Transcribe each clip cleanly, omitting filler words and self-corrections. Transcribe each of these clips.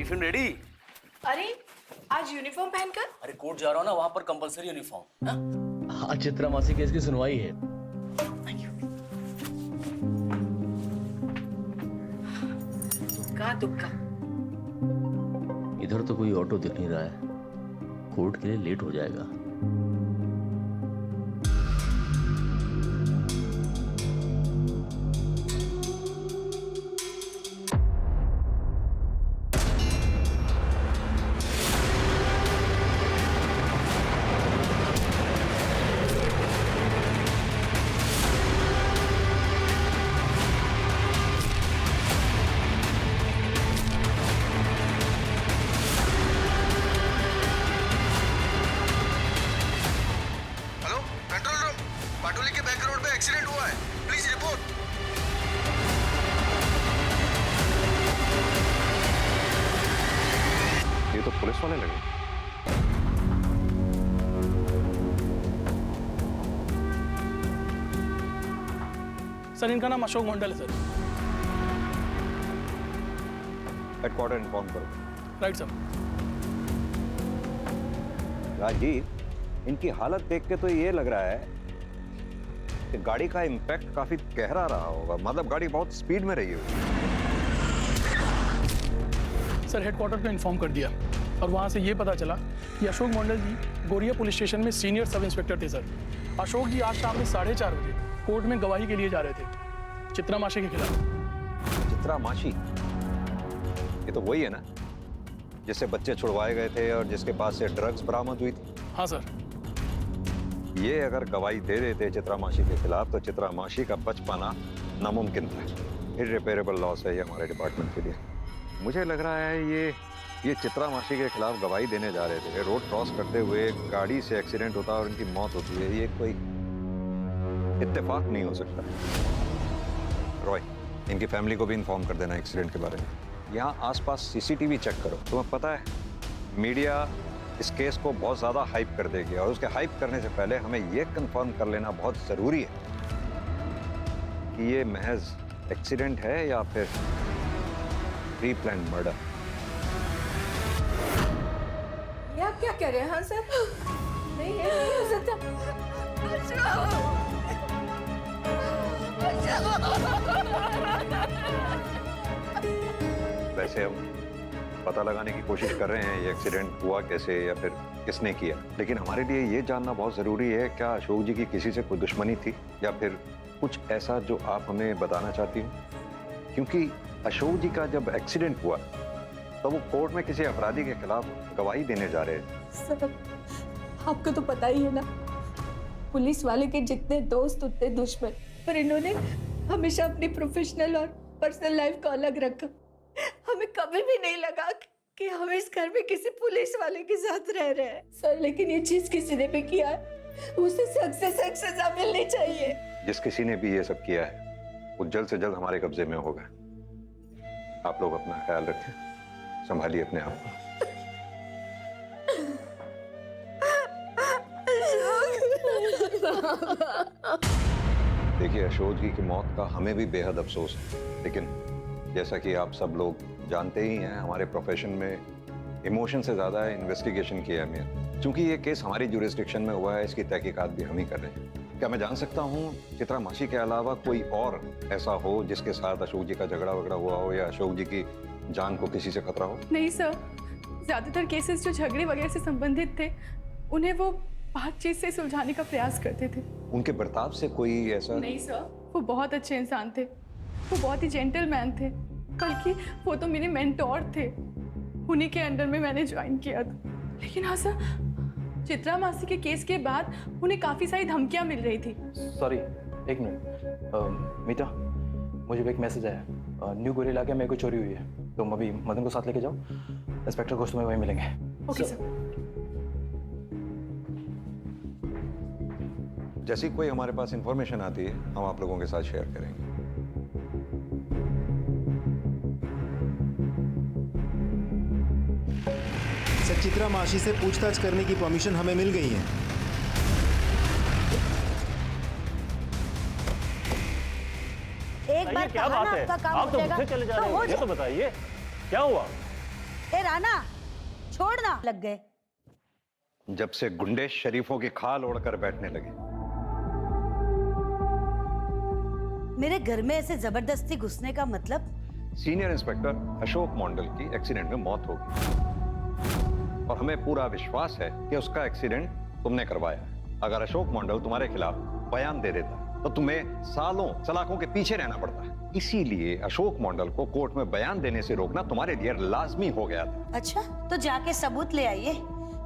Tiffin ready? अरे आज uniform पहनकर? अरे कोर्ट जा रहा हूँ ना, वहां पर कंपलसरी यूनिफॉर्म। हाँ, चित्रा मासी केस की सुनवाई है। दुक्का दुक्का। इधर तो कोई ऑटो दिख नहीं रहा है, कोर्ट के लिए लेट हो जाएगा। पाटोली के बैक रोड पे एक्सीडेंट हुआ है, प्लीज रिपोर्ट। ये तो पुलिस वाले लगे। सर इनका नाम अशोक मंडल है सर। हेडक्वार्टर इन्फॉर्म करो। Right sir. राजीव, इनकी हालत देख के तो ये लग रहा है कि गाड़ी का इम्पैक्ट काफी गहरा रहा होगा, मतलब गाड़ी बहुत स्पीड में रही होगी। सर हेडक्वार्टर को इन्फॉर्म कर दिया और वहाँ से ये पता चला कि अशोक मंडल जी गोरिया पुलिस स्टेशन में सीनियर सब इंस्पेक्टर थे सर। अशोक जी आज शाम में 4:30 बजे कोर्ट में गवाही के लिए जा रहे थे चित्रा मासी के खिलाफ। चित्रा मासी, ये तो वही है ना जिससे बच्चे छुड़वाए गए थे और जिसके पास से ड्रग्स बरामद हुई थी? हाँ सर। ये अगर गवाही दे देते चित्रा मासी के खिलाफ तो चित्रा मासी का बच पाना नामुमकिन था। इररिपेरेबल लॉस है ये हमारे डिपार्टमेंट के लिए। मुझे लग रहा है ये चित्रा मासी के खिलाफ गवाही देने जा रहे थे। रोड क्रॉस करते हुए गाड़ी से एक्सीडेंट होता और इनकी मौत होती है, ये कोई इत्तेफाक नहीं हो सकता। रॉय, इनकी फैमिली को भी इन्फॉर्म कर देना एक्सीडेंट के बारे में। यहाँ आसपास सीसीटीवी चेक करो। तुम्हें पता है मीडिया इस केस को बहुत ज़्यादा हाइप कर देगी और उसके हाइप करने से पहले हमें यह कंफर्म कर लेना बहुत ज़रूरी है कि ये महज एक्सीडेंट है या फिर प्री प्लान मर्डर। ये आप क्या कह रहे हैं? हाँ सर, नहीं ये नहीं हो सकता। वैसे हम पता लगाने की कोशिश कर रहे हैं ये एक्सीडेंट हुआ कैसे या फिर किसने किया, लेकिन हमारे लिए ये जानना बहुत ज़रूरी है क्या अशोक जी की किसी से कोई दुश्मनी थी या फिर कुछ ऐसा जो आप हमें बताना चाहती हो। क्योंकि अशोक जी का जब एक्सीडेंट हुआ तो वो कोर्ट में किसी अपराधी के खिलाफ गवाही देने जा रहे हैं। सर आपको तो पता ही है ना, पुलिस वाले के जितने दोस्त उतने दुश्मन, पर इन्होंने हमेशा अपनी प्रोफेशनल और पर्सनल लाइफ को अलग रखा। हमें कभी भी नहीं लगा कि हम इस घर में किसी पुलिस वाले के साथ रह रहे हैं सर, लेकिन ये चीज किसी ने भी किया है उसे सख्त से सख्त सजा मिलनी चाहिए। जिस किसी ने भी ये सब किया है वो जल्द से जल्द हमारे कब्जे में होगा। आप लोग अपना ख्याल रखें, संभालिए अपने आप को। देखिए, अशोक जी की मौत का हमें भी बेहद अफसोस है, लेकिन जैसा कि आप सब लोग जानते ही हैं हमारे प्रोफेशन में इमोशन से ज़्यादा है इन्वेस्टिगेशन की अहमियत। चूंकि ये केस हमारी जुरिस्डिक्शन में हुआ है, इसकी तहकीकात भी हम ही कर रहे हैं। क्या मैं जान सकता हूँ चित्रा मासी के अलावा कोई और ऐसा हो जिसके साथ अशोक जी का झगड़ा वगड़ा हुआ हो या अशोक जी की जान को किसी से खतरा हो? नहीं सर, ज्यादातर केसेस जो झगड़े वगैरह से संबंधित थे उन्हें वो बातचीत से सुलझाने का प्रयास करते थे। उनके बर्ताव से कोई ऐसा? नहीं सर, वो बहुत अच्छे इंसान थे, वो बहुत ही जेंटलमैन थे, बल्कि वो तो मेरे मेंटोर थे। उन्हीं के अंडर में मैंने ज्वाइन किया था। लेकिन हाँ सर, चित्रा मासी के केस के बाद उन्हें काफी सारी धमकियां मिल रही थी। सॉरी, एक मिनट। मीता, मुझे भी एक मैसेज आया, न्यू गोरी इलाके में कोई चोरी हुई है, तुम अभी मदन को साथ लेके जाओ। इंस्पेक्टर घोष तुम्हें वहीं मिलेंगे। Okay sir. जैसी कोई हमारे पास इंफॉर्मेशन आती है हम आप लोगों के साथ शेयर करेंगे। सर, चित्रा मासी से पूछताछ करने की परमिशन हमें मिल गई है। एक बार क्या बात है? आप तो मुझसे चले जा रहे हो, ये तो बताइए क्या हुआ? ए राना, छोड़ना लग गए। जब से गुंडे शरीफों की खाल ओढ़कर बैठने लगे। मेरे घर में ऐसे जबरदस्ती घुसने का मतलब? सीनियर इंस्पेक्टर अशोक मंडल की एक्सीडेंट में मौत हो गई और हमें पूरा विश्वास है कि उसका एक्सीडेंट तुमने करवाया। अगर अशोक मंडल तुम्हारे खिलाफ बयान दे देता तो तुम्हें सालों सलाखों के पीछे रहना पड़ता। इसीलिए अशोक मंडल को कोर्ट में बयान देने से रोकना तुम्हारे लिए लाजमी हो गया था। अच्छा, तो जाके सबूत ले आइए,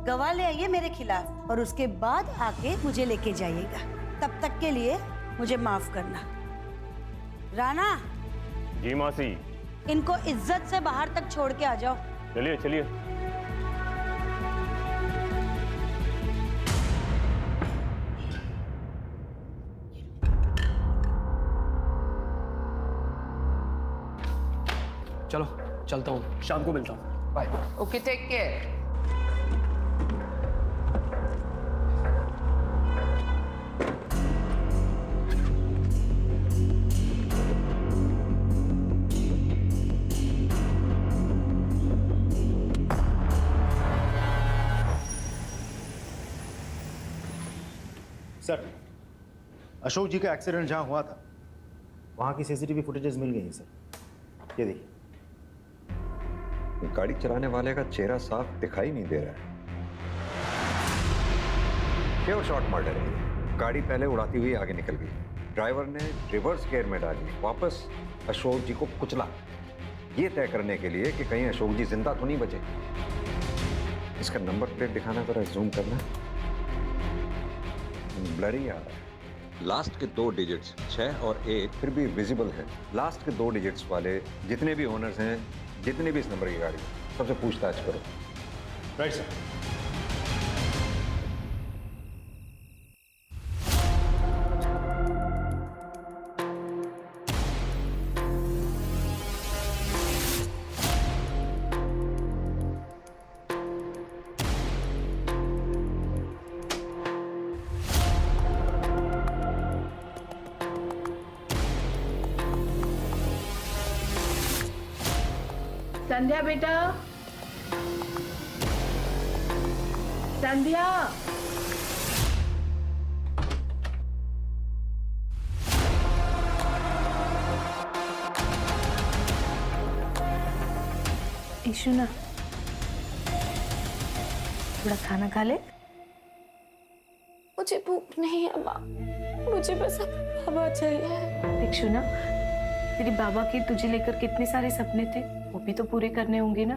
गवाह ले आइए मेरे खिलाफ, और उसके बाद आके मुझे लेके जाइएगा। तब तक के लिए मुझे माफ करना। राना। जी मौसी। इनको इज्जत से बाहर तक छोड़ के आ जाओ। चलिए चलिए। चलो चलता हूँ, शाम को मिलता हूँ। Bye. Okay, take care. Sir, Ashok ji का एक्सीडेंट जहां हुआ था वहां की सीसीटीवी फुटेजेस मिल गई हैं सर। ये देखिए। गाड़ी चलाने वाले का चेहरा साफ दिखाई नहीं दे रहा है। प्योर शॉट मर्डर है। गाड़ी पहले उड़ाती हुई आगे निकल गई। ड्राइवर ने रिवर्स गियर में डाली, वापस अशोक जी को कुचला, ये तय करने के लिए कि कहीं अशोक जी जिंदा तो नहीं बचे। इसका नंबर प्लेट दिखाना, जरा जूम करना। ब्लरी आ रहा है। लास्ट के 2 डिजिट्स 6 और 1 फिर भी विजिबल है। लास्ट के 2 डिजिट्स वाले जितने भी ओनर्स हैं, जितने भी इस नंबर की गाड़ी, सबसे पूछताछ करो। Right sir. संध्या बेटा, संध्या। इशुना, थोड़ा खाना खा ले। मुझे भूख नहीं है माँ, मुझे बस हवा चाहिए। इशुना, तेरे बाबा के तुझे लेकर कितने सारे सपने थे, वो भी तो पूरे करने होंगे ना।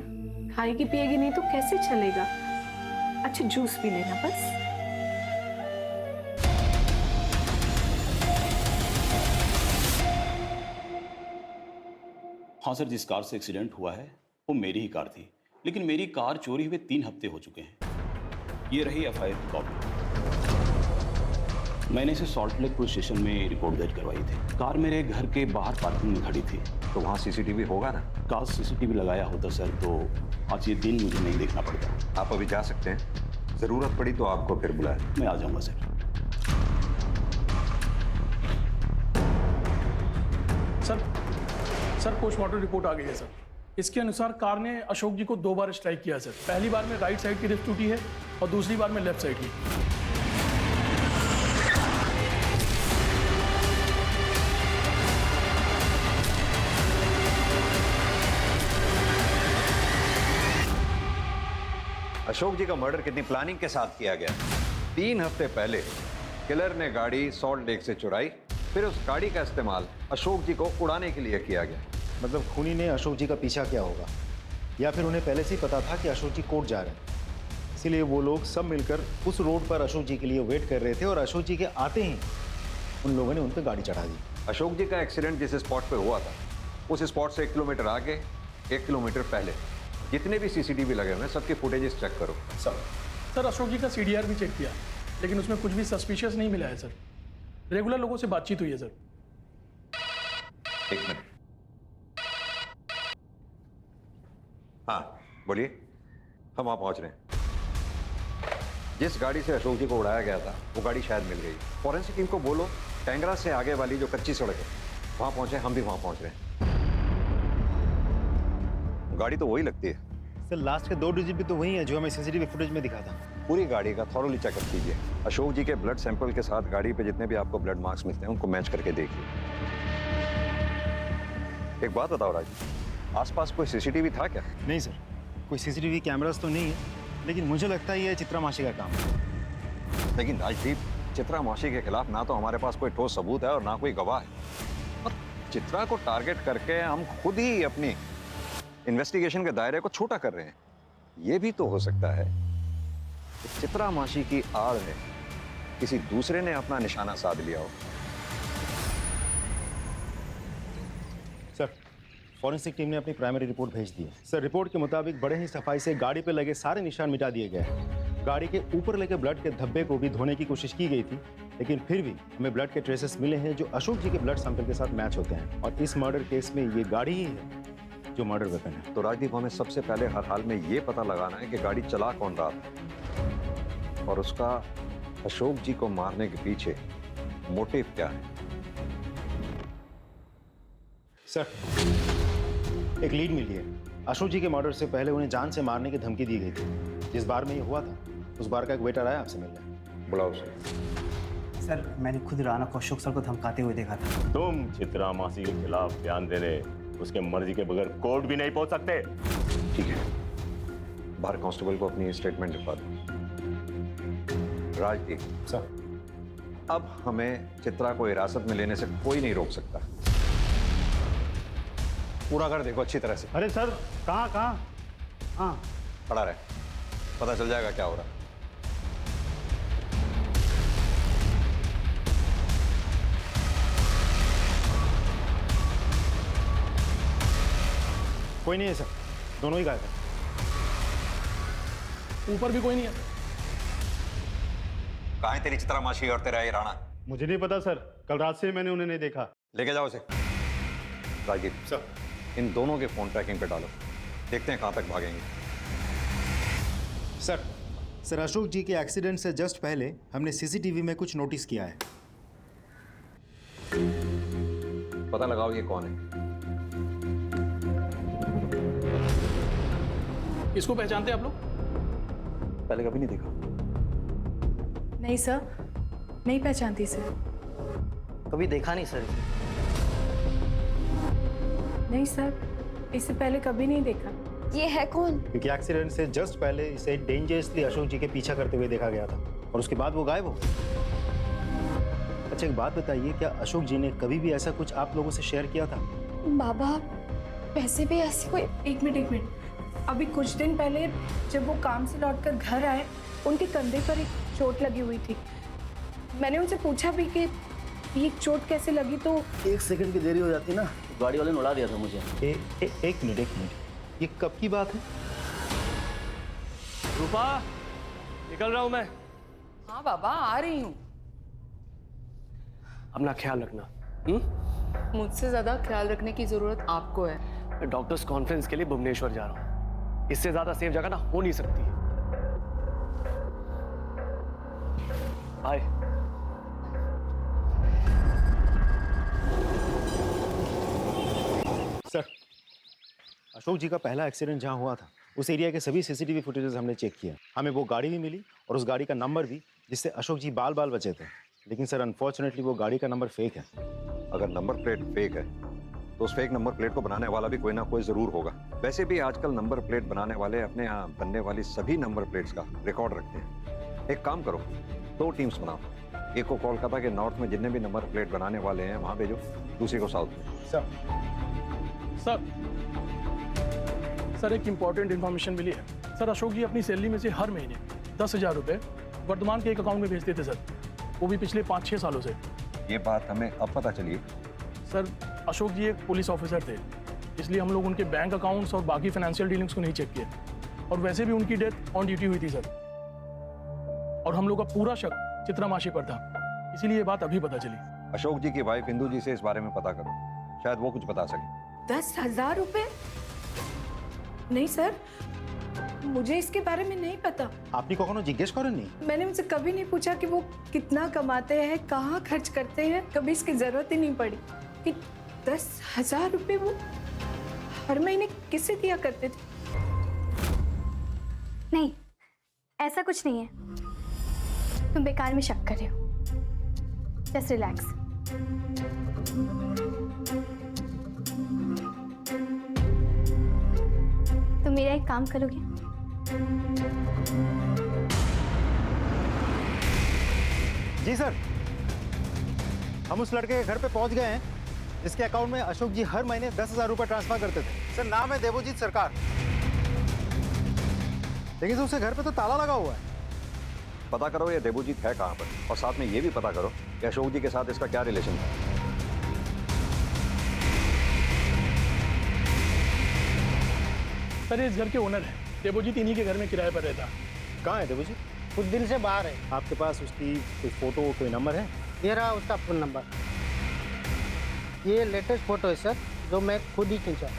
खाएगी पिएगी नहीं तो कैसे चलेगा। अच्छा, जूस पी लेना बस। हाँ सर, जिस कार से एक्सीडेंट हुआ है वो मेरी ही कार थी, लेकिन मेरी कार चोरी हुए 3 हफ्ते हो चुके हैं। ये रही FIR की कॉपी। मैंने इसे सॉल्ट लेक पुलिस स्टेशन में रिपोर्ट दर्ज करवाई थी। कार मेरे घर के बाहर पार्किंग में खड़ी थी। तो वहाँ सीसीटीवी होगा ना? कार सीसीटीवी लगाया होता सर तो आज ये दिन मुझे नहीं देखना पड़ता। आप अभी जा सकते हैं, जरूरत पड़ी तो आपको फिर बुलाएं। मैं आ जाऊंगा सर। सर पोस्टमार्टम रिपोर्ट आ गई है सर। इसके अनुसार कार ने अशोक जी को 2 बार स्ट्राइक किया सर। पहली बार में राइट साइड की रिब्स टूटी है और दूसरी बार में लेफ्ट साइड की। अशोक जी का मर्डर कितनी प्लानिंग के साथ किया गया। 3 हफ्ते पहले किलर ने गाड़ी सॉल्ट लेक से चुराई, फिर उस गाड़ी का इस्तेमाल अशोक जी को उड़ाने के लिए किया गया। मतलब खूनी ने अशोक जी का पीछा किया होगा, या फिर उन्हें पहले से ही पता था कि अशोक जी कोर्ट जा रहे हैं, इसीलिए वो लोग सब मिलकर उस रोड पर अशोक जी के लिए वेट कर रहे थे और अशोक जी के आते ही उन लोगों ने उन पर गाड़ी चढ़ा दी। अशोक जी का एक्सीडेंट जिस स्पॉट पे हुआ था, उस स्पॉट से 1 किलोमीटर आगे, 1 किलोमीटर पहले जितने भी सीसीटीवी लगे हुए हैं सबके फुटेजेस चेक करो। सर अशोक जी का CDR भी चेक किया, लेकिन उसमें कुछ भी सस्पिशियस नहीं मिला है सर। रेगुलर लोगों से बातचीत हुई है सर। 1 मिनट। हाँ बोलिए। हम वहाँ पहुँच रहे हैं। जिस गाड़ी से अशोक जी को उड़ाया गया था वो गाड़ी शायद मिल गई। फॉरेंसिक टीम को बोलो टेंगरा से आगे वाली जो कच्ची सड़क है वहाँ पहुँचे। हम भी वहाँ पहुँच रहे हैं। गाड़ी तो वही लगती है, सर लास्ट के 2 डिजिट भी तो वही है जो हमें सीसीटीवी फुटेज में दिखा था। पूरी गाड़ी का थॉरोली चेकअप कीजिए। अशोक जी के ब्लड सैंपल के साथ गाड़ी पे जितने भी आपको ब्लड मार्क्स मिलते हैं उनको मैच करके देखिए। एक बात बताओ राज, आसपास कोई सीसीटीवी था क्या? नहीं सर, कोई सीसीटीवी कैमरास तो नहीं है, लेकिन मुझे लगता है ये चित्रा मासी का काम है। लेकिन राजदीप, चित्रा मासी के खिलाफ ना तो हमारे पास कोई ठोस सबूत है और ना कोई गवाह है। और चित्रा को टारगेट करके हम खुद ही अपनी इन्वेस्टिगेशन के दायरे को छोटा कर रहे हैं। ये भी तो हो सकता है कि चित्रा मासी की आड़ में किसी दूसरे ने अपना निशाना साध लिया हो। सर, फॉरेंसिक टीम ने अपनी प्राइमरी रिपोर्ट भेज दी है। सर, रिपोर्ट के मुताबिक बड़े ही सफाई से गाड़ी पे लगे सारे निशान मिटा दिए गए हैं। गाड़ी के ऊपर लगे ब्लड के धब्बे को भी धोने की कोशिश की गई थी, लेकिन फिर भी हमें ब्लड के ट्रेसेस मिले हैं जो अशोक जी के ब्लड सैंपल के साथ मैच होते हैं। और इस मर्डर केस में ये गाड़ी ही है जो मर्डर वेपन है। तो राजदीप, हमें सबसे पहले हर हाल में ये पता लगाना है कि गाड़ी चला कौन रहा था और उसका अशोक जी को मारने के पीछे मोटिव क्या है। सर, एक लीड मिली है। अशोक जी के मर्डर से पहले उन्हें जान से मारने की धमकी दी गई थी। जिस बार में ये हुआ था उस बार का एक वेटर आया आपसे मिलने। बुलाओ उसे। सर, मैंने खुद राणा को अशोक सर को धमकाते हुए देखा था। तुम चित्रा मासी के खिलाफ बयान देने उसके मर्जी के बगैर कोर्ट भी नहीं पहुंच सकते। ठीक है, बाहर कांस्टेबल को अपनी स्टेटमेंट लिखवा दो। राजदीप सर, अब हमें चित्रा को हिरासत में लेने से कोई नहीं रोक सकता। पूरा कर देखो अच्छी तरह से। अरे सर, कहाँ? हाँ, खड़ा रहे, पता चल जाएगा क्या हो रहा है। कोई नहीं है सर, दोनों ही गायब हैं। ऊपर भी कोई नहीं है। कहाँ है तेरी चित्रा मासी और तेरा ये राणा? मुझे नहीं पता सर, कल रात से मैंने उन्हें नहीं देखा। लेके जाओ उसे। राजीव सर, इन दोनों के फोन ट्रैकिंग पे डालो, देखते हैं कहाँ तक भागेंगे। सर, अशोक जी के एक्सीडेंट से जस्ट पहले हमने सीसीटीवी में कुछ नोटिस किया है। पता लगाओ ये कौन है। इसको पहचानते हैं आप लोग? पहले कभी नहीं देखा। नहीं सर, नहीं पहचानती सर। कभी देखा नहीं सर। नहीं सर, इससे पहले कभी नहीं देखा। ये है कौन? क्योंकि एक्सीडेंट से जस्ट पहले इसे डेंजरसली अशोक जी के पीछा करते हुए देखा गया था और उसके बाद वो गायब हो। अच्छा, एक बात बताइए, क्या अशोक जी ने कभी भी ऐसा कुछ आप लोगों से शेयर किया था? बाबा, वैसे भी ऐसी कोई... एक मिनट। अभी कुछ दिन पहले जब वो काम से लौटकर घर आए, उनके कंधे पर एक चोट लगी हुई थी। मैंने उनसे पूछा भी कि ये चोट कैसे लगी, तो 1 सेकंड की देरी हो जाती ना, गाड़ी वाले ने उड़ा दिया था मुझे। एक मिनट, ये कब की बात है? रूपा, निकल रहा हूं मैं। हाँ बाबा, आ रही हूँ। अपना ख्याल रखना। मुझसे ज्यादा ख्याल रखने की जरूरत आपको है। मैं डॉक्टर्स कॉन्फ्रेंस के लिए भुवनेश्वर जा रहा हूँ। इससे ज्यादा सेफ जगह ना हो नहीं सकती। बाय। सर, अशोक जी का पहला एक्सीडेंट जहां हुआ था उस एरिया के सभी सीसीटीवी फुटेजेस हमने चेक किया। हमें वो गाड़ी भी मिली और उस गाड़ी का नंबर भी, जिससे अशोक जी बाल बचे थे। लेकिन सर, अनफॉर्चुनेटली वो गाड़ी का नंबर फेक है। अगर नंबर प्लेट फेक है तो उस फेक नंबर प्लेट को बनाने वाला भी कोई ना कोई जरूर होगा। वैसे भी आजकल नंबर प्लेट बनाने वाले अपने यहाँ बनने वाली सभी नंबर प्लेट्स का रिकॉर्ड रखते हैं। एक काम करो, 2 टीम्स बनाओ। एक को कोलकाता के नॉर्थ में जितने भी नंबर प्लेट बनाने वाले हैं वहां भेजो, दूसरी को साउथ में। सर, एक इम्पॉर्टेंट इन्फॉर्मेशन मिली है। सर, अशोक जी अपनी सैलरी में से हर महीने 10,000 रुपये वर्धमान के एक अकाउंट में भेजते थे सर, वो भी पिछले 5-6 सालों से। ये बात हमें अब पता चली। सर, अशोक जी एक पुलिस ऑफिसर थे, इसलिए हम लोग उनके बैंक अकाउंट्स और बाकी फाइनेंशियल डीलिंग्स को नहीं चेक किए। और वैसे भी उनकी डेथ ऑन ड्यूटी हुई थी सर, और हम लोग का पूरा शक चित्रा मासी पर था, इसीलिए ये बात अभी पता चली। अशोक जी की वाइफ इंदू जी से इस बारे में पता करो, शायद वो कुछ बता सके। 10,000 रुपए? नहीं सर, मुझे इसके बारे में नहीं पता। आपने कखनो जिज्ञेस करें नहीं? मैंने उनसे कभी नहीं पूछा कि वो कितना कमाते हैं, कहाँ खर्च करते हैं। कभी इसकी जरूरत ही नहीं पड़ी कि 10,000 रुपए वो हर महीने किससे दिया करते थे। नहीं, ऐसा कुछ नहीं है। तुम बेकार में शक कर रहे हो। Just relax. तुम मेरा एक काम करोगे? जी सर, हम उस लड़के के घर पे पहुंच गए हैं जिसके अकाउंट में अशोक जी हर महीने 10,000 रुपये ट्रांसफर करते थे। सर, नाम है देवोजीत सरकार, लेकिन उसके घर पे तो ताला लगा हुआ है। पता करो ये देवोजीत है कहाँ पर, और साथ में ये भी पता करो कि अशोक जी के साथ इसका क्या रिलेशन था। सर, ये इस घर के ओनर है। देवोजीत इन्हीं के घर में किराए पर रहता। कहाँ है देवोजीत? कुछ दिन से बाहर है। आपके पास उसकी कोई फोटो, कोई नंबर है? ये रहा उसका फोन नंबर। ये लेटेस्ट फोटो है सर, जो मैं खुद ही खींचा।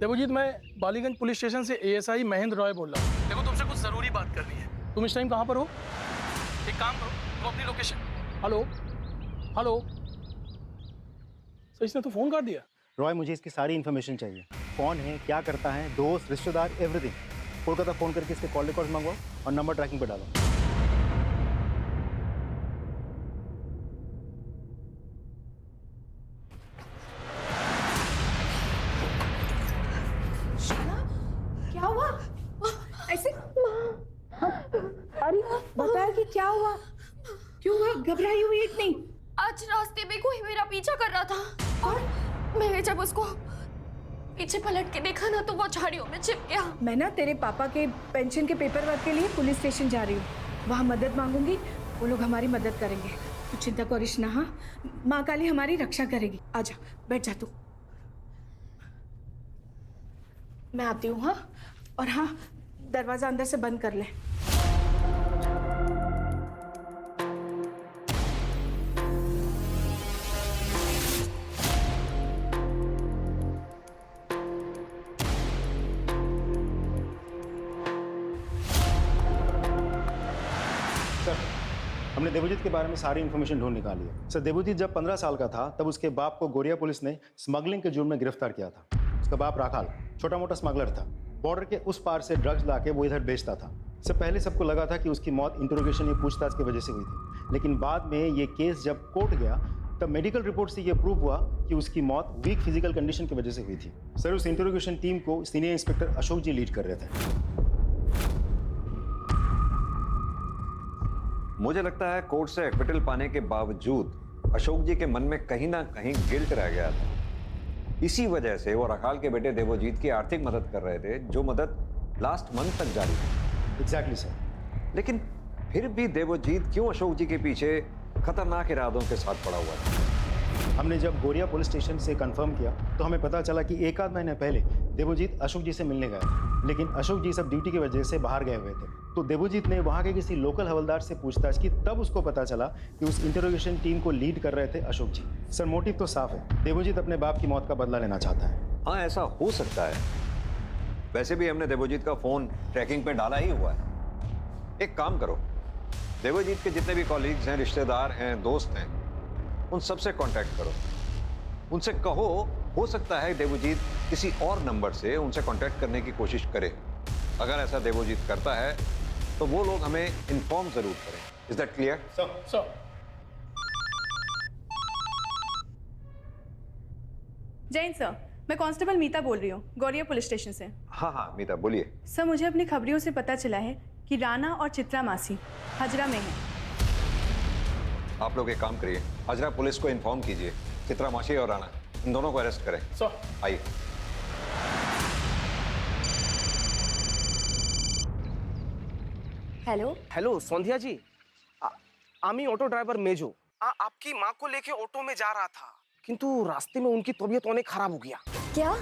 देवोजीत, मैं बालीगंज पुलिस स्टेशन से एएसआई महेंद्र रॉय बोल रहा हूँ। देखो, तुमसे कुछ ज़रूरी बात करनी है। तुम इस टाइम कहाँ पर हो? एक काम करो, तुम अपनी लोकेशन। Hello hello. सर, इसने तो फ़ोन काट दिया। रॉय, मुझे इसकी सारी इन्फॉर्मेशन चाहिए। कौन है, क्या करता है, दोस्त, रिश्तेदार, एवरीथिंग। कोलकाता फ़ोन करके इसके कॉल रिकॉर्ड मंगवाओ और नंबर ट्रैकिंग पे डालो। क्या हुआ? ऐसे अरे बताया कि क्या हुआ? क्यों हुआ? घबराई हुई इतनी? आज रास्ते में कोई मेरा पीछा कर रहा था और मैंने जब उसको पीछे पलट के देखा ना, तो वो झाड़ियों में छिप गया। मैं ना तेरे पापा के पेंशन के पेपर वर्क के लिए पुलिस स्टेशन जा रही हूँ। वहाँ मदद मांगूंगी, वो लोग हमारी मदद करेंगे। तू चिंता करिश ना। हाँ, माँ काली हमारी रक्षा करेगी। आजा, बैठ जा तू। मैं आती हूँ। हाँ, और हाँ, दरवाजा अंदर से बंद कर ले। सर, हमने देवोजीत के बारे में सारी इन्फॉर्मेशन ढूंढ निकाली है। सर, देवोजीत जब 15 साल का था तब उसके बाप को गोरिया पुलिस ने स्मगलिंग के जुर्म में गिरफ्तार किया था। उसका बाप राखाल छोटा मोटा स्मगलर था। बॉर्डर के उस पार से ड्रग्स लाके वो इधर बेचता था। इससे पहले सबको लगा था कि उसकी मौत इंटरोगेशन या पूछताछ की वजह से हुई थी, लेकिन बाद में ये केस जब कोर्ट गया तब मेडिकल रिपोर्ट से ये प्रूव हुआ कि उसकी मौत वीक फिजिकल कंडीशन की वजह से हुई थी। सर, उस इंटरोगेशन टीम को सीनियर इंस्पेक्टर अशोक जी लीड कर रहे थे। मुझे लगता है कोर्ट से एक्विटल पाने के बावजूद अशोक जी के मन में कहीं ना कहीं गिल्ट रह गया था। इसी वजह से वो रखाल के बेटे देवोजीत की आर्थिक मदद कर रहे थे, जो मदद लास्ट मंथ तक जारी थी। Exactly sir. लेकिन फिर भी देवोजीत क्यों अशोक जी के पीछे खतरनाक इरादों के साथ पड़ा हुआ था? हमने जब गोरिया पुलिस स्टेशन से कंफर्म किया तो हमें पता चला कि एक आध महीने पहले देवोजीत अशोक जी से मिलने गया था, लेकिन अशोक जी सब ड्यूटी की वजह से बाहर गए हुए थे। तो देवोजीत ने वहाँ के किसी लोकल हवलदार से पूछताछ की, तब उसको पता चला कि उस इंटरोगेशन टीम को लीड कर रहे थे अशोक जी। सर, मोटिव तो साफ है, देवोजीत अपने बाप की मौत का बदला लेना चाहता है। हाँ, ऐसा हो सकता है। वैसे भी हमने देवोजीत का फोन ट्रैकिंग पे डाला ही हुआ है। एक काम करो, देवोजीत के जितने भी कॉलीग्स हैं, रिश्तेदार हैं, दोस्त हैं, उन सबसे कांटेक्ट करो। उनसे कहो, हो सकता है देवोजीत किसी और नंबर से उनसे कांटेक्ट करने की कोशिश करे। अगर ऐसा देवोजीत करता है तो वो लोग हमें इन्फॉर्म जरूर करें। Is that clear? Sir, Jain sir, मैं कांस्टेबल मीता बोल रही हूँ, गौरिया पुलिस स्टेशन से। हाँ हाँ मीता, बोलिए। सर, मुझे अपनी खबरियों से पता चला है कि राणा और चित्रा मासी हजरा में हैं। आप लोग एक काम करिए, हजरा पुलिस को इन्फॉर्म कीजिए, चित्रा मासी और राणा इन दोनों को अरेस्ट करें। सर आइए। हेलो हेलो सौंध्या जी, आमी ऑटो ड्राइवर मेजो आपकी माँ को लेके ऑटो में जा रहा था, किंतु रास्ते में उनकी तबीयत अनेक खराब हो गया। क्या?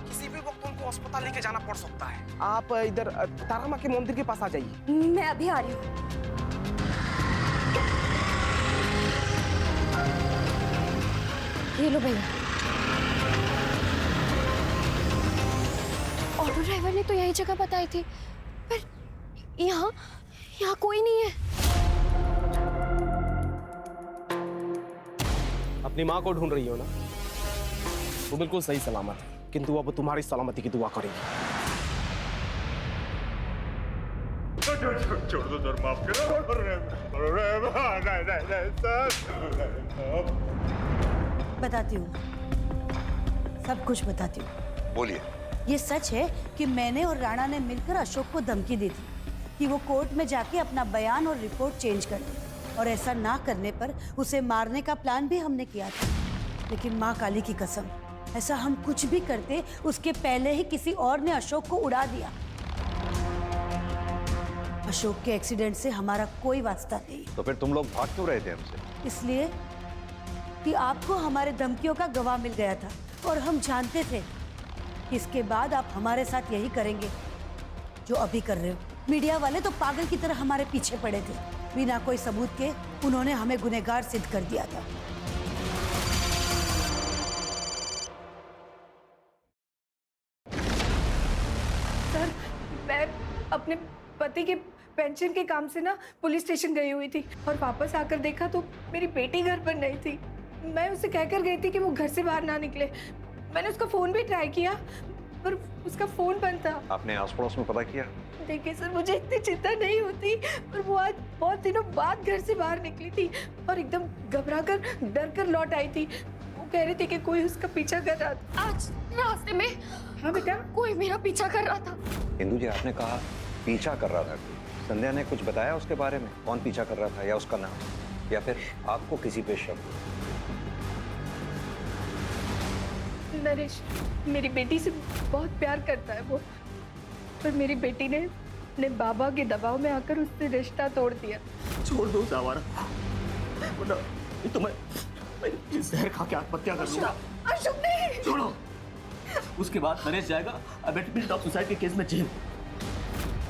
किसी भी वक्त उनको अस्पताल लेके जाना पड़ सकता है। आप इधर तारा माँ के मंदिर के पास आ जाइए। मैं अभी आ रही हूँ। ये लो भैया। ऑटो ड्राइवर ने तो यही जगह बताई थी, पर यहाँ कोई नहीं है। अपनी माँ को ढूंढ रही हो ना? वो बिल्कुल सही सलामत है, किंतु अब तुम्हारी सलामती की दुआ करेगी। छोड़ दो सर, माफ करो। बताती हूँ, सब कुछ बताती हूँ। बोलिए। ये सच है कि मैंने और राणा ने मिलकर अशोक को धमकी दी थी कि वो कोर्ट में जाके अपना बयान और रिपोर्ट चेंज कर दे, और ऐसा ना करने पर उसे मारने का प्लान भी हमने किया था। लेकिन माँ काली की कसम, ऐसा हम कुछ भी करते उसके पहले ही किसी और ने अशोक को उड़ा दिया। अशोक के एक्सीडेंट से हमारा कोई वास्ता नहीं। तो फिर तुम लोग भाग क्यों रहे थे हमसे? इसलिए कि आपको हमारे धमकियों का गवाह मिल गया था, और हम जानते थे कि इसके बाद आप हमारे साथ यही करेंगे जो अभी कर रहे हो। मीडिया वाले तो पागल की तरह हमारे पीछे पड़े थे। बिना कोई सबूत के उन्होंने हमें गुनहगार सिद्ध कर दिया था। सर, मैं अपने पति के पेंशन के काम से ना पुलिस स्टेशन गई हुई थी, और वापस आकर देखा तो मेरी बेटी घर पर नहीं थी। मैं उसे कहकर गई थी कि वो घर से बाहर ना निकले। मैंने उसका फोन भी ट्राई किया, पर उसका फोन बंद था। आपने आस पड़ोस में पता किया? देखिए सर, मुझे इतनी चिंता नहीं होती, पर वो आज बहुत दिनों बाद घर से बाहर निकली थी और एकदम घबराकर डर कर लौट आई थी। वो कह रही थी कि कोई उसका पीछा कर रहा था। आज रास्ते में हाँ बेटा, कोई मेरा पीछा कर रहा था। इंदु जी, आपने कहा पीछा कर रहा था। संध्या ने कुछ बताया उसके बारे में? कौन पीछा कर रहा था, या उसका नाम, या फिर आपको किसी पे शक? नरेश मेरी बेटी से बहुत प्यार करता है वो, पर मेरी बेटी ने अपने बाबा के दबाव में आकर उससे रिश्ता तोड़ दिया। छोड़ दो उसे आवारा, वरना तो मैं जहर खा के आत्महत्या कर लूंगा। अशोक नहीं, छोड़ो। उसके बाद नरेश जाएगा अबेटमेंट ऑफ सुसाइड के केस में जेल।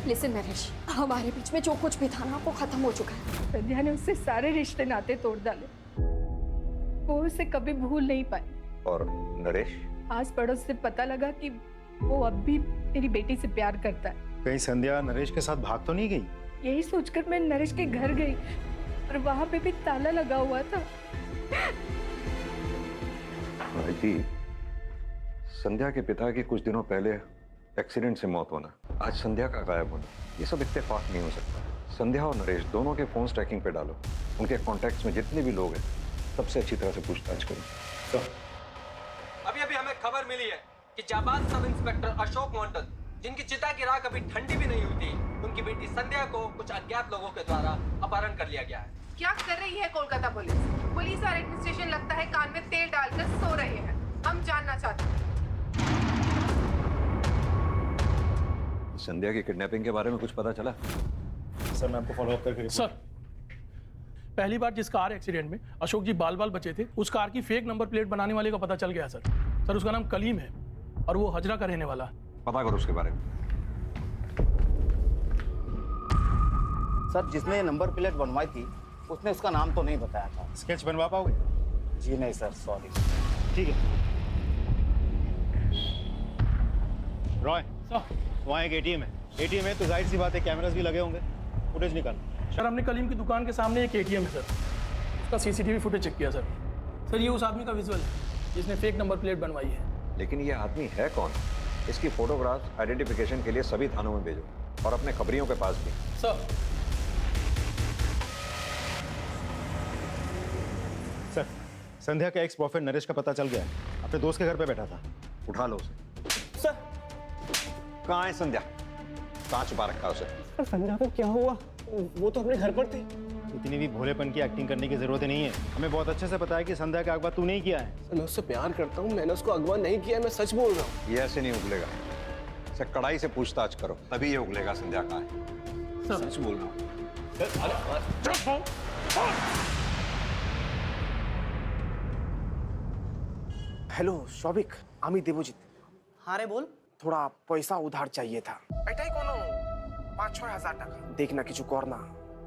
लिसन नरेश, हमारे बीच में जो कुछ भी था ना वो खत्म हो चुका है। संध्या ने उससे सारे रिश्ते नाते तोड़ डाले। वो उसे कभी भूल नहीं पाई। और नरेश? आस पड़ोस से पता लगा कि वो अब भी मेरी बेटी से प्यार करता है। कहीं संध्या नरेश के साथ भाग तो नहीं गई? यही सोचकर मैं नरेश के घर गई, पर वहां पे भी ताला लगा हुआ था। जी, संध्या के पिता की कुछ दिनों पहले एक्सीडेंट से मौत होना, आज संध्या का गायब होना, ये सब इत्तेफाक नहीं हो सकता। संध्या और नरेश दोनों के फोन ट्रैकिंग पे डालो, उनके कॉन्टैक्ट्स में जितने भी लोग हैं सबसे अच्छी तरह से पूछताछ करो। अभी हमें खबर मिली है कि जाबाज सब इंस्पेक्टर अशोक मंडल, जिनकी चिता की राख अभी ठंडी भी नहीं हुई थी, उनकी बेटी संध्या को कुछ अज्ञात लोगों के द्वारा अपहरण कर लिया गया है। क्या कर रही है कोलकाता पुलिस? पुलिस और एडमिनिस्ट्रेशन लगता है कान में तेल डालकर सो रहे हैं। हम जानना चाहते हैं। संध्या की किडनैपिंग के बारे में कुछ पता चला? सर मैं आपको फॉलो अप करके सर, पहली बार जिस कार एक्सीडेंट में अशोक जी बाल बाल बचे थे, उस कार की फेक नंबर प्लेट बनाने वाले का पता चल गया सर। सर उसका नाम कलीम है और वो हजरा का रहने वाला। पता करो उसके बारे में। सर जिसने नंबर प्लेट बनवाई थी उसने उसका नाम तो नहीं बताया था। स्केच बनवा पाओगे? जी नहीं सर, सॉरी। ठीक है। रॉय, वहाँ एक एटीएम है। एटीएम है तो जाहिर सी बात है कैमरास भी लगे होंगे, फुटेज निकाल। सर हमने कलीम की दुकान के सामने एक एटीएम है सर, उसका सीसीटीवी फुटेज चेक किया सर। सर ये उस आदमी का विजुअल है जिसने फेक नंबर प्लेट बनवाई है। लेकिन ये आदमी है कौन? इसकी फोटोग्राफ आइडेंटिफिकेशन के लिए सभी थानों में भेजो, और अपने खबरियों के पास भी। सर सर संध्या का एक्स बॉयफ्रेंड नरेश का पता चल गया है, अपने दोस्त के घर पे बैठा था। उठा लो उसे। सर कहाँ है संध्या? कहाँ छुपा रखा है उसे? संध्या को क्या हुआ? वो तो अपने घर पर थी। इतनी भी भोलेपन की एक्टिंग करने की जरूरत नहीं है। हमें बहुत अच्छे से पता है कि संध्या का अगवा तू नहीं किया है। मैं उससे प्यार करता हूँ, मैंने उसको अगवा नहीं किया, मैं सच बोल रहा हूँ। ये ऐसे नहीं उगलेगा। इसे कड़ाई से पूछताछ करो, तभी ये उगलेगा संध्या कहाँ है। सच बोल रहा हूँ। हेलो शौविक, आम्ही देवजित। हाँ रे बोल। थोड़ा पैसा उधार चाहिए था। एटाई कोनो 5-6 हजार टाका देखना किचु करना,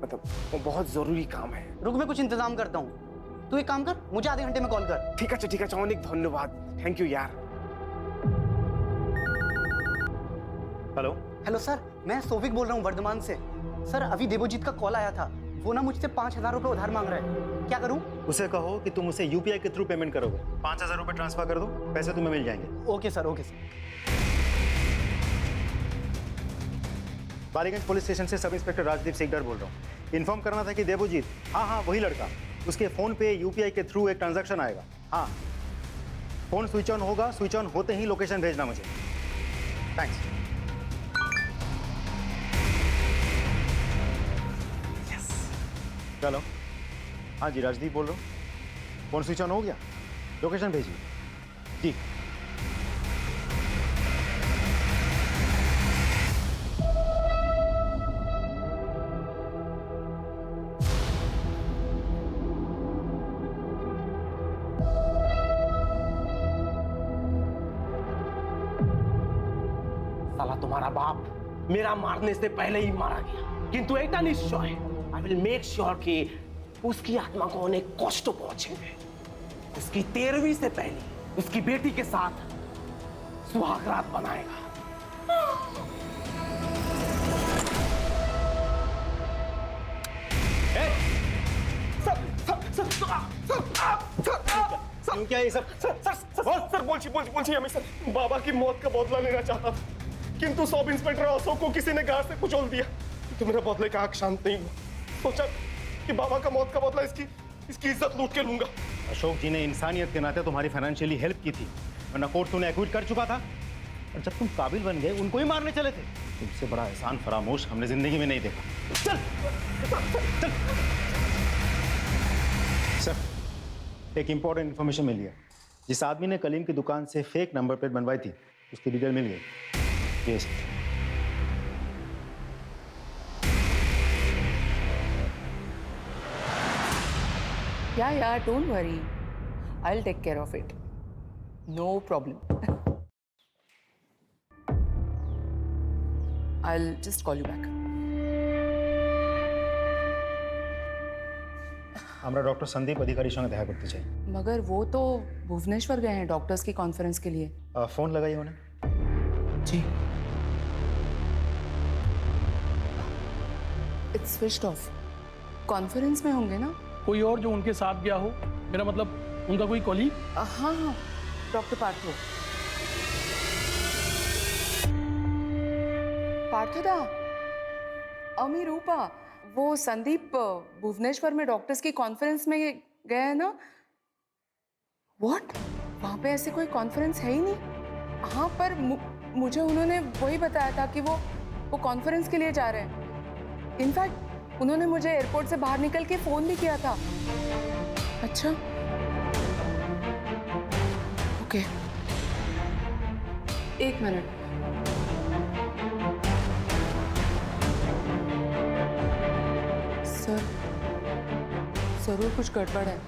मतलब वो बहुत जरूरी काम है। रुक, मैं कुछ इंतजाम करता हूँ। तू एक काम कर, मुझे आधे घंटे में कॉल कर। ठीक है, अनेक धन्यवाद। थैंक यू यार। हेलो हेलो सर, मैं सोविक बोल रहा हूँ वर्धमान से। सर अभी देवजीत का कॉल आया था, वो ना मुझसे 5,000 रुपये उधार मांग रहा है। क्या करूँ? उसे कहो कि तुम उसे यूपीआई के थ्रू पेमेंट करोगे। 5,000 रुपये ट्रांसफर कर दो, पैसे तुम्हें मिल जाएंगे। Okay sir, okay sir. Ballygunge police station से सब इंस्पेक्टर राजदीप सिकदर बोल रहा हूँ। इन्फॉर्म करना था कि देवजीत, हाँ वही लड़का, उसके फोन पे यूपीआई के थ्रू एक ट्रांजैक्शन आएगा। हाँ, फोन स्विच ऑन होगा, स्विच ऑन होते ही लोकेशन भेजना मुझे। थैंक्स। चलो। हाँ जी, राजदीप बोल रहा हूँ। फोन स्विच ऑन हो गया, लोकेशन भेजिए। जी। साला तुम्हारा बाप मेरा मारने से पहले ही मारा गया, किंतु एक निश्चय है, आई विल मेक श्योर कि उसकी आत्मा को अनेक कष्ट पहुंचेंगे। उसकी 13वीं से पहले उसकी बेटी के साथ सुहागरात बनाएगा। क्या ये सब? सर बोलिए हमें सर। बाबा की मौत का बदला लेना चाहता था, किंतु सब इंस्पेक्टर अशोक को किसी ने गाड़ से कुचल दिया, तो मेरा बदले का हक शांत नहीं हुआ। सोचा कि बाबा का मौत का बदला इसकी इज्जत लूट के लूंगा। अशोक जी ने इंसानियत के नाते तुम्हारी फाइनेंशियली हेल्प की थी, वरना कोर्ट तूने एक्विट कर चुका था। और जब तुम काबिल बन गए, उनको ही मारने चले थे। तुमसे बड़ा एहसान फरामोश हमने जिंदगी में नहीं देखा। चल चल। सर, एक इंपॉर्टेंट इन्फॉर्मेशन मिली है। जिस आदमी ने कलीम की दुकान से फेक नंबर प्लेट बनवाई थी, उसकी डिटेल मिल गई। Yes. Yeah, don't worry. I'll take care of it. No problem. I'll just call you back. हमरा डॉक्टर संदीप अधिकारी संग देखा करते चाहिए। मगर वो तो भुवनेश्वर गए हैं डॉक्टर्स की कॉन्फ्रेंस के लिए। फोन लगाइए उन्हें। जी। It's switched off. कॉन्फ्रेंस में होंगे ना? कोई और जो उनके साथ गया हो, मेरा मतलब उनका कोई कॉलीग? हाँ, डॉक्टर पार्थो। पार्थोदा, अमी रूपा, वो संदीप भुवनेश्वर में डॉक्टर्स की कॉन्फ्रेंस में गए हैं ना? व्हाट? वहाँ पे ऐसे कोई कॉन्फ्रेंस है ही नहीं। हाँ, पर मुझे उन्होंने वही बताया था कि वो कॉन्फ्रेंस के लिए जा रहे हैं। इनफैक्ट उन्होंने मुझे एयरपोर्ट से बाहर निकल के फोन भी किया था। अच्छा, ओके, एक मिनट। सर, जरूर कुछ गड़बड़ है।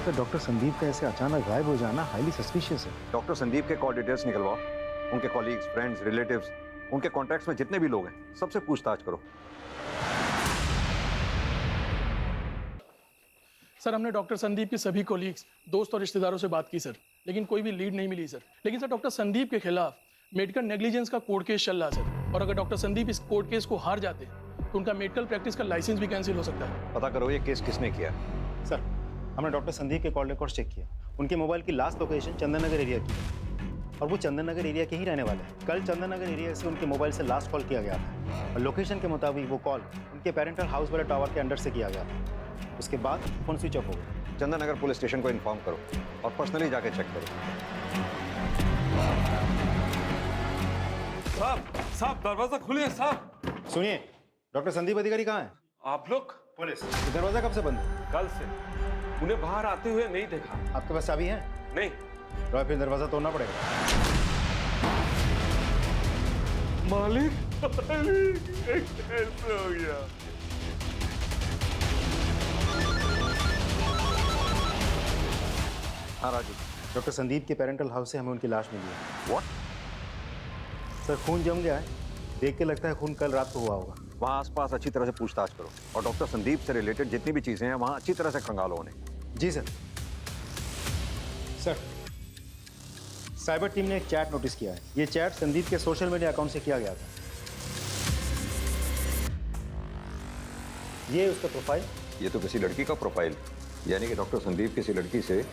तो डॉक्टर संदीप का ऐसे अचानक गायब हो जाना हाईली सस्पिशियस है। डॉक्टर संदीप के कॉल डिटेल्स निकलवाओ, उनके कॉलीग्स, फ्रेंड्स, रिलेटिव्स, उनके कॉन्टैक्ट्स में जितने भी लोग हैं, सबसे पूछताछ करो। सर, हमने डॉक्टर संदीप के सभी कोलीग्स, दोस्त और रिश्तेदारों से बात की सर, लेकिन कोई भी लीड नहीं मिली सर। लेकिन सर, डॉक्टर संदीप के खिलाफ मेडिकल नेग्लिजेंस का कोर्ट केस चल रहा है सर, और अगर डॉक्टर संदीप इस कोर्ट केस को हार जाते तो उनका मेडिकल प्रैक्टिस का लाइसेंस भी कैंसिल हो सकता है। पता करो ये केस किसने किया। सर, हमने डॉक्टर संदीप के कॉल रिकॉर्ड्स चेक किया। उनके मोबाइल की last location Chandan Nagar area की है, और वो चंदन नगर एरिया के ही रहने वाले हैं। कल चंदन नगर एरिया से उनके मोबाइल से लास्ट कॉल किया गया था, और लोकेशन के मुताबिक वो कॉल उनके पेरेंटल हाउस वाले टावर के अंडर से किया गया था। उसके बाद फोन स्विच ऑफ हो गया। चंदन नगर पुलिस स्टेशन को इन्फॉर्म करो और पर्सनली जाके चेक करो। साहब दरवाजा खुलिए साहब। सुनिए, डॉक्टर संदीप अधिकारी कहाँ है? आप लोग? पुलिस। दरवाजा कब से बंद है? कल से। उन्हें बाहर आते हुए नहीं देखा। आपके पास चाबी है? नहीं। तो फिर दरवाजा तोड़ना पड़ेगा। मालिक कैसे हो गया? हाँ राजू, डॉक्टर संदीप के पेरेंटल हाउस से हमें उनकी लाश मिली है। व्हाट? सर खून जम गया है, देख के लगता है खून कल रात को हुआ होगा। वहाँ आसपास अच्छी तरह से पूछताछ करो और डॉक्टर संदीप से रिलेटेड जितनी भी चीजें हैं वहाँ अच्छी तरह से खंगालो उन्हें। जी सर। सर, साइबर टीम ने एक चैट नोटिस किया है। ये चैट संदीप के सोशल मीडिया अकाउंट से किया गया था। ये उसका प्रोफाइल। ये तो किसी लड़की का प्रोफाइल, यानी कि डॉक्टर संदीप किसी लड़की से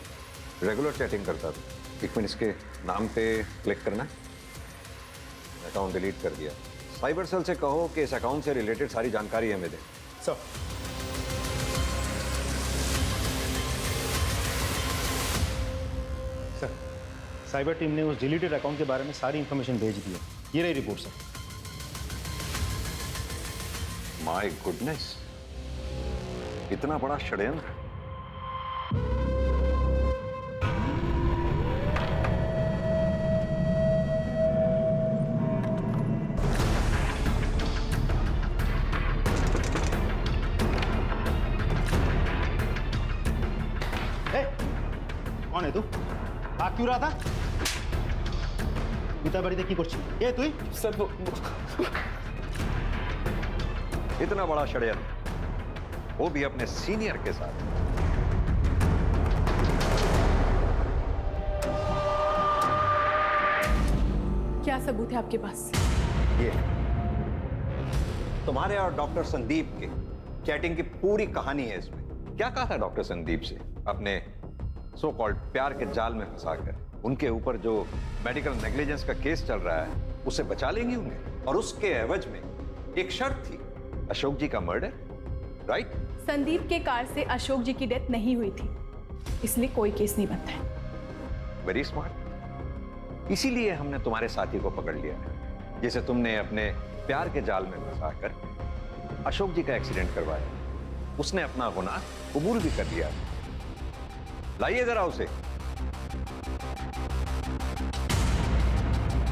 रेगुलर चैटिंग करता था। एक मिनट, इसके नाम पे क्लिक करना, अकाउंट डिलीट कर दिया। साइबर सेल से कहो कि इस अकाउंट से रिलेटेड सारी जानकारी हमें दें। सर, साइबर टीम ने उस डिलीटेड अकाउंट के बारे में सारी इंफॉर्मेशन भेज दी है। ये रही रिपोर्ट सर। माय गुडनेस, इतना बड़ा षड्यंत्र। कौन है तू? भाग क्यों रहा था? पिता बड़ी देखी कुछ ये तू ही? सर इतना बड़ा षड्यंत्र, वो भी अपने सीनियर के साथ। क्या सबूत है आपके पास? ये तुम्हारे और डॉक्टर संदीप के चैटिंग की पूरी कहानी है इसमें। क्या कहा था डॉक्टर संदीप से अपने सो कॉल्ड प्यार के जाल में फंसाकर? उनके ऊपर जो मेडिकल नेग्लिजेंस का केस चल रहा है उससे बचा लेंगी उन्हें, और उसके एवज में एक शर्त थी, अशोक जी का मर्डर, राइट? संदीप के कार से अशोक जी की डेथ नहीं हुई थी, इसलिए कोई केस नहीं बनता है। Very smart. इसीलिए हमने तुम्हारे साथी को पकड़ लिया है, जिसे तुमने अपने प्यार के जाल में फंसाकर अशोक जी का एक्सीडेंट करवाया। उसने अपना गुनाह कबूल भी कर लिया। लाइए जरा उसे।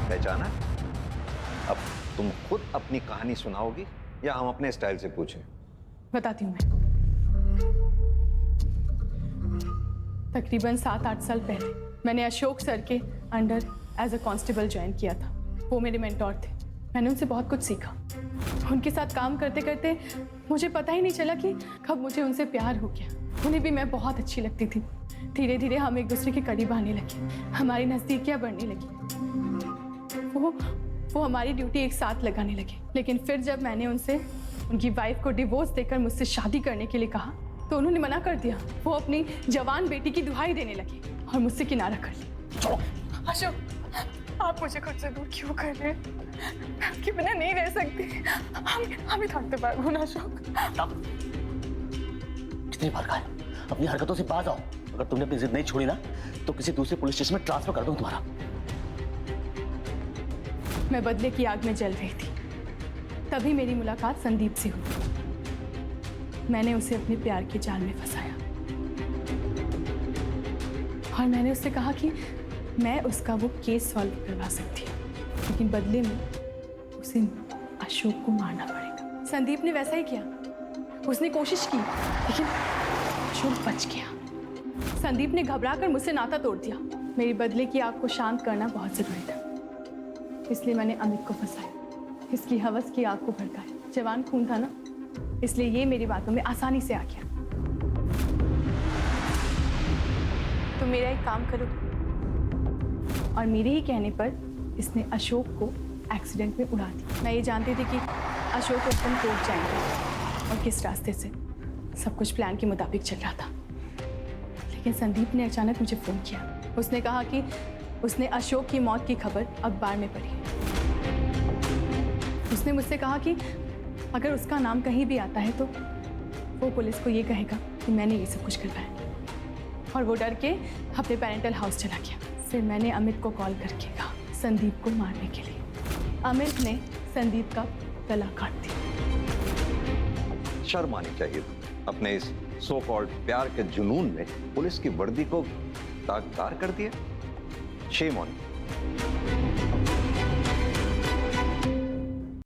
पहचाना? अब तुम खुद अपनी कहानी सुनाओगी या हम अपने स्टाइल से पूछें? बताती हूँ मैं। तकरीबन 7-8 साल पहले मैंने अशोक सर के under as a constable join किया था। वो मेरे मेंटोर थे। मैंने उनसे बहुत कुछ सीखा। उनके साथ काम करते करते मुझे पता ही नहीं चला कि कब मुझे उनसे प्यार हो गया। उन्हें भी मैं बहुत अच्छी लगती थी। धीरे धीरे हम एक दूसरे के करीब आने लगे, हमारी नज़दीकियाँ बढ़ने लगी। वो हमारी ड्यूटी एक साथ लगाने लगे। लेकिन फिर जब मैंने उनसे उनकी वाइफ को डिवोर्स देकर मुझसे शादी करने के लिए कहा तो उन्होंने मना कर दिया। वो अपनी जवान बेटी की दुहाई देने लगे और मुझसे किनारा कर लिया। अशोक, आप मुझे खुद से दूर क्यों कर रहे हैं? मैं आपके बिना नहीं रह सकती। हम ही थकते पाए ना अशोक। कितनी बार कहा, अपनी हरकतों से बाज आओ। अगर तुमने अपनी जिद नहीं छोड़ी ना तो किसी दूसरे पुलिस स्टेशन में ट्रांसफर कर दूं तुम्हारा। मैं बदले की आग में जल रही थी, तभी मेरी मुलाकात संदीप से हुई। मैंने उसे अपने प्यार के जाल में फंसाया और मैंने उससे कहा कि मैं उसका वो केस सॉल्व करवा सकती हूँ, लेकिन बदले में उसे अशोक को मारना पड़ेगा। संदीप ने वैसा ही किया। उसने कोशिश की लेकिन अशोक बच गया। संदीप ने घबराकर मुझसे नाता तोड़ दिया। मेरी बदले की आग को शांत करना बहुत जरूरी था, इसलिए मैंने अमित को फंसाया, इसकी हवस की आग को भड़काया। जवान खून था ना, इसलिए ये मेरी बातों में आसानी से आ गया। तो मेरा एक काम करो, और मेरे ही कहने पर इसने अशोक को एक्सीडेंट में उड़ा दिया। मैं ये जानती थी कि अशोक अपन कोर्ट जाएंगे और किस रास्ते से। सब कुछ प्लान के मुताबिक चल रहा था, लेकिन संदीप ने अचानक मुझे फ़ोन किया। उसने कहा कि उसने अशोक की मौत की खबर अखबार में पढ़ी। उसने मुझसे कहा कि अगर उसका नाम कहीं भी आता है तो वो पुलिस को ये कहेगा कि मैंने ये सब कुछ करवाया। और वो डर के अपने पेरेंटल हाउस चला गया। फिर मैंने अमित को कॉल करके कहा संदीप को मारने के लिए। अमित ने संदीप का गला काट दिया। शर्म आनी चाहिए अपने इस सो कॉल्ड प्यार के जुनून में पुलिस की वर्दी को दागदार कर दिया। Shame on.